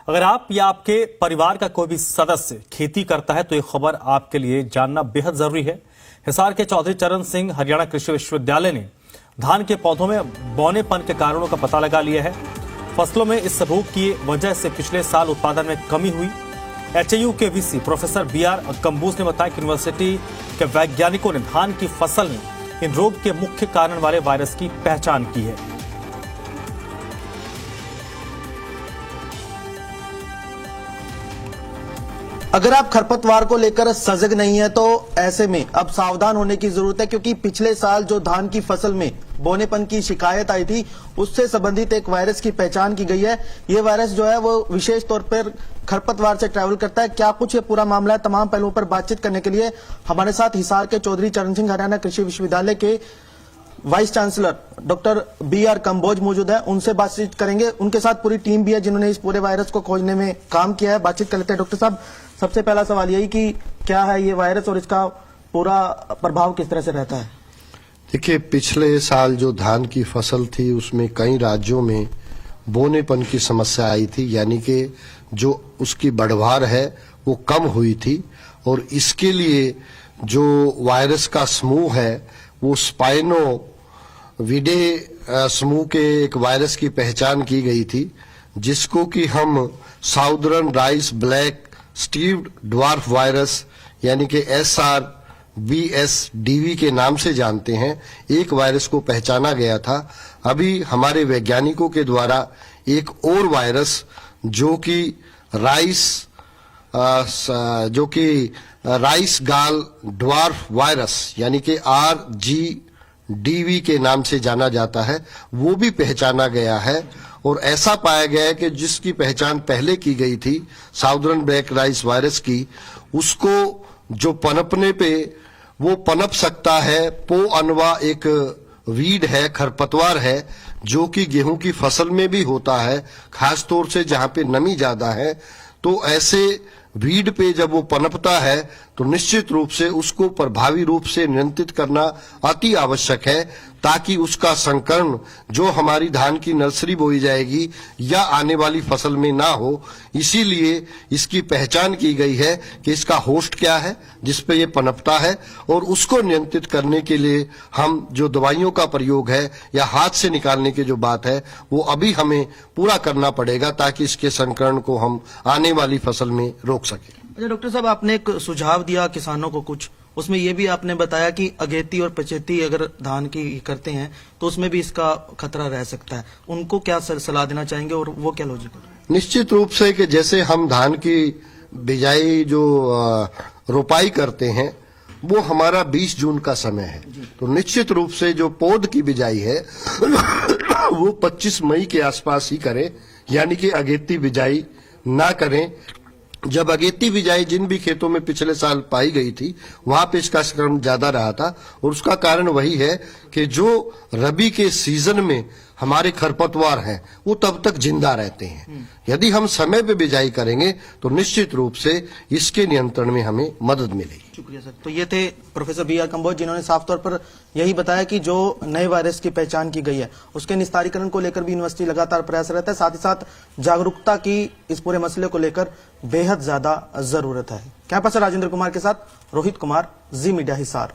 अगर आप या आपके परिवार का कोई भी सदस्य खेती करता है तो ये खबर आपके लिए जानना बेहद जरूरी है। हिसार के चौधरी चरण सिंह हरियाणा कृषि विश्वविद्यालय ने धान के पौधों में बौनेपन के कारणों का पता लगा लिया है। फसलों में इस रोग की वजह से पिछले साल उत्पादन में कमी हुई। एचयू के वीसी प्रोफेसर बीआर कंबोज ने बताया कि यूनिवर्सिटी के वैज्ञानिकों ने धान की फसल में इन रोग के मुख्य कारण वाले वायरस की पहचान की है। अगर आप खरपतवार को लेकर सजग नहीं है तो ऐसे में अब सावधान होने की जरूरत है, क्योंकि पिछले साल जो धान की फसल में बौनेपन की शिकायत आई थी उससे संबंधित एक वायरस की पहचान की गई है। ये वायरस जो है वो विशेष तौर पर खरपतवार से ट्रैवल करता है। क्या कुछ ये पूरा मामला है, तमाम पहलुओं पर बातचीत करने के लिए हमारे साथ हिसार के चौधरी चरण सिंह हरियाणा कृषि विश्वविद्यालय के vice chancellor doctor BR Kamboj मौजूद है। उनसे बातचीत करेंगे। उनके साथ पूरी टीम भी है जिन्होंने इस पूरे वायरस को खोजने में काम किया है। बातचीत कर लेते हैं। डॉक्टर साहब, सबसे पहला सवाल यही कि क्या है ये वायरस और इसका पूरा प्रभाव किस तरह से रहता है? देखिए, पिछले साल जो धान की फसल थी उसमें कई राज्यों में बौनेपन की समस्या आई थी, यानी कि जो उसकी बढ़वार है वो कम हुई थी। और इसके लिए जो वायरस का समूह है वो स्पाइनो विडे समूह के एक वायरस की पहचान की गई थी, जिसको कि हम साउदर्न राइस ब्लैक स्टीव्ड ड्वार्फ वायरस यानी कि SRBSDV के नाम से जानते हैं। एक वायरस को पहचाना गया था। अभी हमारे वैज्ञानिकों के द्वारा एक और वायरस जो कि राइस गाल ड्वार्फ वायरस यानी कि RGDV के नाम से जाना जाता है, वो भी पहचाना गया है। और ऐसा पाया गया है कि जिसकी पहचान पहले की गई थी साउदर्न ब्लैक राइस वायरस की, उसको जो पनपने पे वो पनप सकता है। पो अनवा एक वीड है, खरपतवार है, जो कि गेहूं की फसल में भी होता है, खास तौर से जहां पे नमी ज्यादा है। तो ऐसे वीड पे जब वो पनपता है तो निश्चित रूप से उसको प्रभावी रूप से नियंत्रित करना अति आवश्यक है, ताकि उसका संकरण जो हमारी धान की नर्सरी बोई जाएगी या आने वाली फसल में ना हो। इसीलिए इसकी पहचान की गई है कि इसका होस्ट क्या है जिस पे ये पनपता है, और उसको नियंत्रित करने के लिए हम जो दवाइयों का प्रयोग है या हाथ से निकालने की जो बात है वो अभी हमें पूरा करना पड़ेगा, ताकि इसके संकरण को हम आने वाली फसल में रोक सके। अच्छा डॉक्टर साहब, आपने एक सुझाव दिया किसानों को कुछ, उसमें ये भी आपने बताया कि अगेती और पचेती अगर धान की करते हैं तो उसमें भी इसका खतरा रह सकता है। उनको क्या सलाह देना चाहेंगे और वो क्या लॉजिक है? निश्चित रूप से कि जैसे हम धान की बिजाई जो रोपाई करते हैं वो हमारा 20 जून का समय है, तो निश्चित रूप से जो पौध की बिजाई है वो 25 मई के आसपास ही करें, यानी कि अगेती बिजाई ना करें। जब अगेती बिजाई जिन भी खेतों में पिछले साल पाई गई थी वहां पे इसका संक्रमण ज्यादा रहा था, और उसका कारण वही है कि जो रबी के सीजन में हमारे खरपतवार हैं वो तब तक जिंदा रहते हैं। यदि हम समय पे बिजाई करेंगे तो निश्चित रूप से इसके नियंत्रण में हमें मदद मिलेगी। शुक्रिया सर। तो ये थे प्रोफेसर बीआर कंबोज, जिन्होंने साफ तौर पर यही बताया कि जो नए वायरस की पहचान की गई है उसके निस्तारीकरण को लेकर भी यूनिवर्सिटी लगातार प्रयास रहता है। साथ ही साथ जागरूकता की इस पूरे मसले को लेकर बेहद ज्यादा जरूरत है। कैंपस से राजेंद्र कुमार के साथ रोहित कुमार, जी मीडिया हिसार।